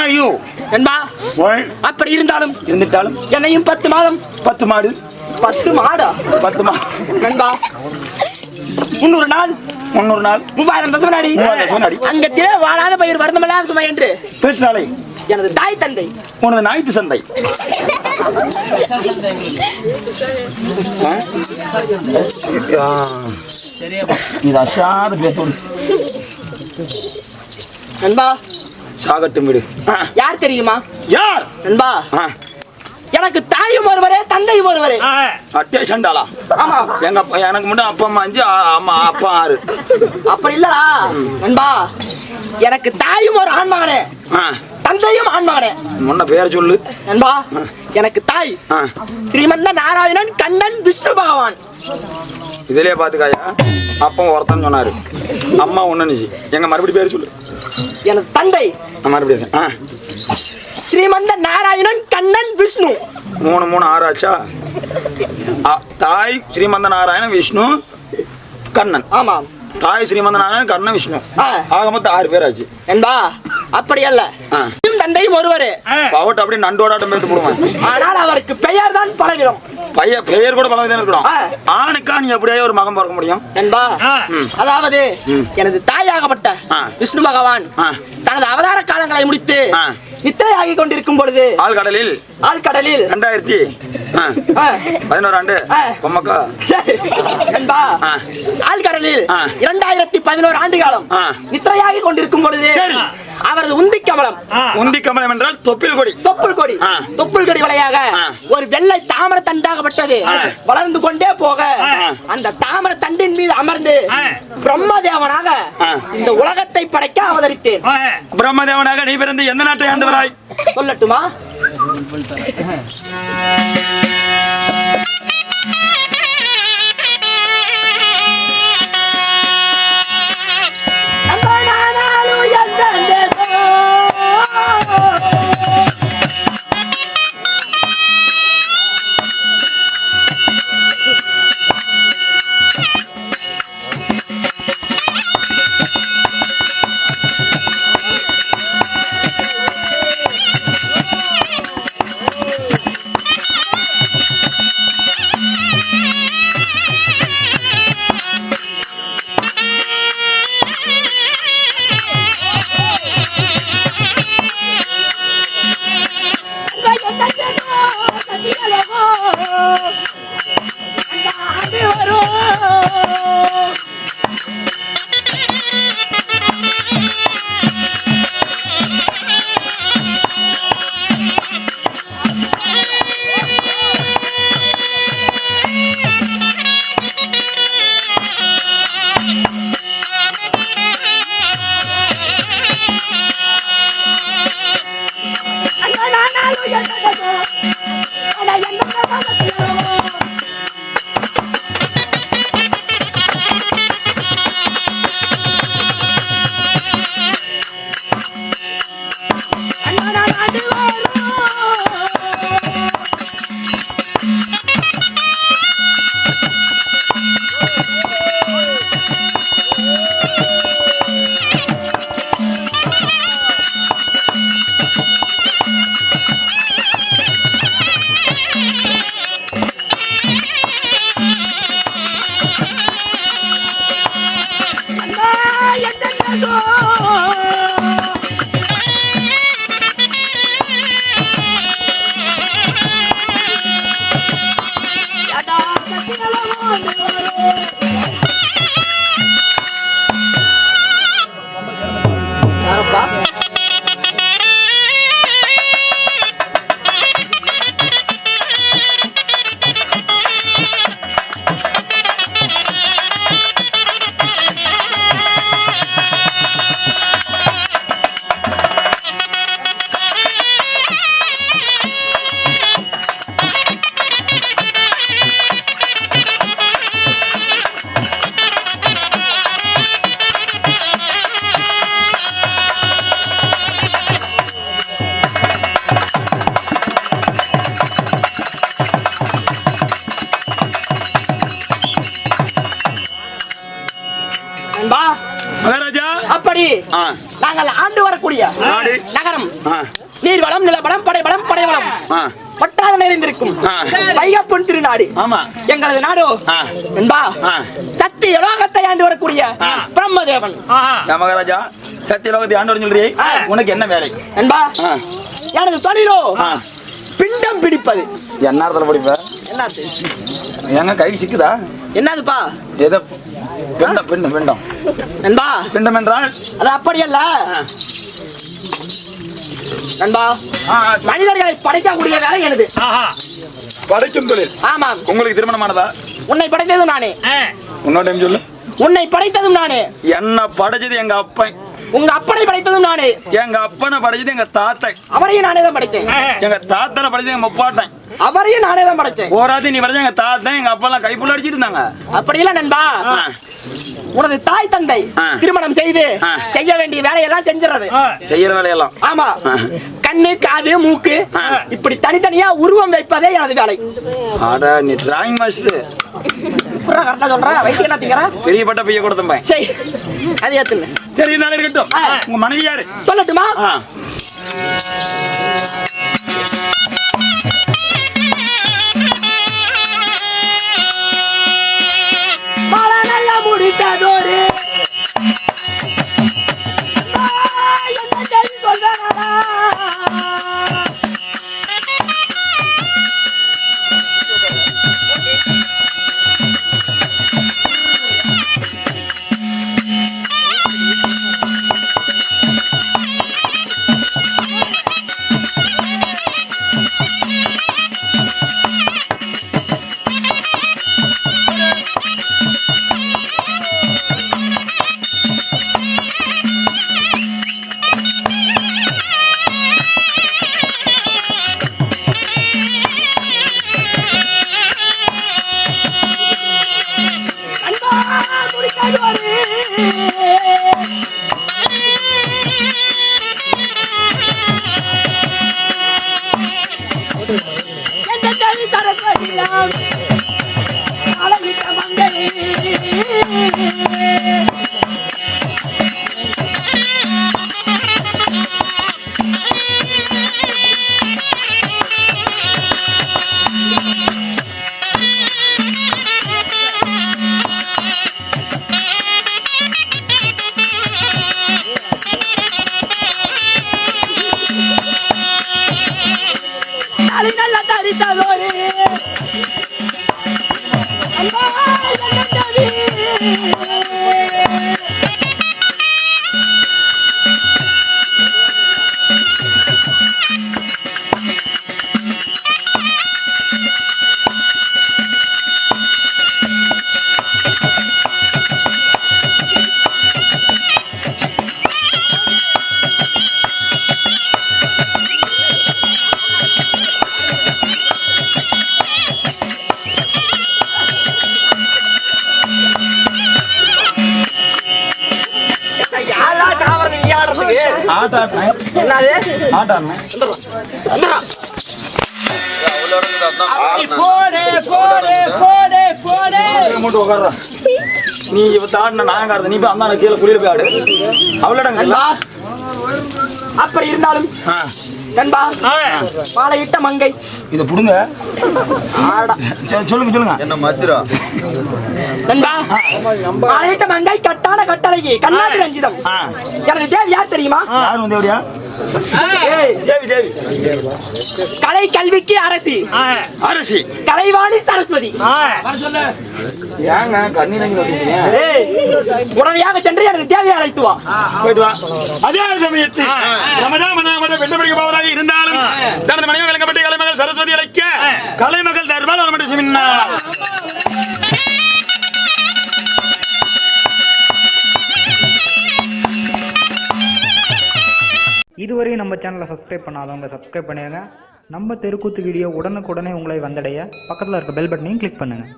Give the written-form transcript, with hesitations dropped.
ஐயோ என்பா அப்படி இருந்தாலும் என்னையும் 10 மாதம் 10 மாடு 10 மாடா 10 மா என்பா 300 நாள் 3000 தசமநாடி அங்கத்திலே வாழாத பயிர் வருந்தமெல்லாம் சுமை என்று பெற்றாலே எனது தாய் தந்தை உனது நாய்த்து சந்தை இது அசாத பேத்தோடு என்பா சாகட்டும் விடு. யார் தெரியுமா? யார் என்பா எனக்கு தாயும் ஒருவரே தந்தையும் ஒருவரே. அட்டே சண்டாளா? ஆமா. எனக்கு மட்டும் அப்பா அம்மா 5 அம்மா அப்பா 6. அப்படி இல்லடா என்பா எனக்கு தாயும் ஒரு ஆண்மகனே தந்தையும் ஆண்மகனே. முன்ன பேர் சொல்லு என்பா எனக்கு தாய் ஸ்ரீமந்த நாராயணன் கண்ணன் விஷ்ணு பகவான். இதிலே பாத்துக்காயா அப்பா ஒருத்தன் சொன்னாரு அம்மா ஒண்ணுச்சு. எங்க மறுபடி பேர் சொல்லு. எனது தந்தை மறுபடியும் ஸ்ரீமந்த நாராயணன் கண்ணன் விஷ்ணு. 3 3 6 ஆச்சா? தாய் ஸ்ரீமந்த நாராயணன் விஷ்ணு கண்ணன். ஆமா. தாய் ஸ்ரீமந்த நாராயணன் கண்ணன் விஷ்ணு ஆக மொத்தம் 6 பேர் ஆச்சு. என்பா அப்படி அல்ல தந்தையும் ஒருவரே. பவட் அப்படி நண்டோடாட்டம் எடுத்து போடுவான். ஆனால் அவருக்கு பெயர் தான் பலவிதம். பெயர் கூட பலவிதம் இருக்கணும். ஆணுக்கா நீ எப்படியே ஒரு மகன் பிறக்க முடியும் என்பா அதாவது எனது தாயாகப்பட்ட விஷ்ணு பகவான் தனது அவதார காலங்களை முடித்து நித்திரையாகி கொண்டிருக்கும் பொழுது ஆழ்கடலில் 2011 ஆண்டு பொம்மக்கா என்பா ஆழ்கடலில் 2011 ஆண்டு காலம் நித்திரையாகி கொண்டிருக்கும் பொழுது அவரது உந்தி கமலம் என்றால் தொப்புள் கொடி வழியாக ஒரு வெள்ளை தாமர தண்டாகப்பட்டது வளர்ந்து கொண்டே போக அந்த தாமர தண்டின் மீது அமர்ந்து பிரம்மதேவனாக இந்த உலகத்தை படைக்க அவதரித்தேன். பிரம்மதேவனாக நீ பிறந்து எந்த நாட்டை ஆண்டவராய் சொல்லட்டுமா? மகாராஜா அப்படி நாங்கள் ஆண்டு வரக்கூடிய நகரம் நீர்வளம் நிலவளம் படைவளம் படைவளம் பட்டாத நிறைந்திருக்கும் வைகப்பன் திருநாடு எங்களது நாடு என்பா சத்திய லோகத்தை ஆண்டு வரக்கூடிய பிரம்மதேவன். மகாராஜா சத்திய லோகத்தை ஆண்டு வர சொல்றீ, உனக்கு என்ன வேலை என்பா? எனது தொழிலோ பிண்டம் பிடிப்பது. என்ன அர்த்தம் பிடிப்ப? என்னது? எங்க கை சிக்குதா? என்னதுப்பா? ஏதோ பிண்டம் பிண்டம் பிண்டம் என்பா? பிண்டம் என்றால் அது அப்படியல்ல நண்பா, மனிதர்களை படைக்கக்கூடிய வேலை எனது. படைக்கும் தொழில். ஆமாம். உங்களுக்கு திருமணமானதா? உன்னை படைத்ததும் நானே. உன்னோட சொல்லு. உன்னை படைத்ததும் நானே. என்ன படைச்சது எங்க அப்பன். உங்க அப்பனை படைத்ததும் நானே. எங்க அப்பனை படைச்சது எங்க தாத்தன். அவரையும் நானே தான் படைச்சேன். எங்க தாத்தனை படைச்சது எங்க முப்பாட்டன். அவரையும் நானே தான் படைச்சேன். போராதி நீ படைச்ச எங்க தாத்தன் எங்க அப்பா எல்லாம் கைப்புள்ள அடிச்சிட்டு இருந்தாங்க. அப்படி இல்ல நண்பா, உனது தாய் தந்தை திருமணம் செய்து செய்ய வேண்டிய வேலையெல்லாம் செஞ்சிடறது. செய்யற வேலையெல்லாம். ஆமா. கண்ணு காது மூக்கு இப்படி தனித்தனியா உருவம் வைப்பதே எனது வேலை. அட நீ டிராயிங் மாஸ்டர். கரெக்டா சொல்ற. வைத்தியம் என்ன திங்கற? பெரிய பட்ட பைய கொடுத்தேன். சரி அது ஏத்துங்க. சரி நாளை இருக்கட்டும். உங்க மனைவி யாரு சொல்லட்டுமா? பாலனல்ல முடித்ததோரு என்ன செய்தி சொல்றா? நீ நாங்க நீ போய் அந்த கீழே குளிர் போய் ஆடு. அவ்வளோடங்க. அப்படி இருந்தாலும் நண்பா, மாலையிட்ட மங்கை இத புடுங்க. சொல்லுங்க சொல்லுங்க. என்ன மசிரா நண்பா? மாலையிட்ட மங்கை கட்டான கட்டளைக்கு கண்ணாடி ரஞ்சிதம். எனக்கு தேவி யார் தெரியுமா? யார் வந்து தேவியா? தேவி தேவி. கலை கல்விக்கு அரசி. அரசி. கலைவாணி சரஸ்வதி. ஏங்க கண்ணீரங்க உடனடியாக சென்று எனது தேவையை அழைத்து வா. போயிட்டு வா. அதே சமயத்தில் பெண்ணபடிக்க போவதாக இருந்தாலும் தனது மனைவி விளக்கப்பட்ட கலைமகள் சரஸ்வதி அழைக்க கலைமகள் தர்பால் ஒரு மட்டும் சிமின்னார். இதுவரை நம்ம சேனலை சப்ஸ்கிரைப் பண்ணாதவங்க சப்ஸ்கிரைப் பண்ணிடுங்க. நம்ம தெருக்கூத்து வீடியோ உடனுக்குடனே உங்களை வந்தடைய பக்கத்தில் இருக்க பெல் பட்டனையும் கிளிக் பண்ணுங்கள்.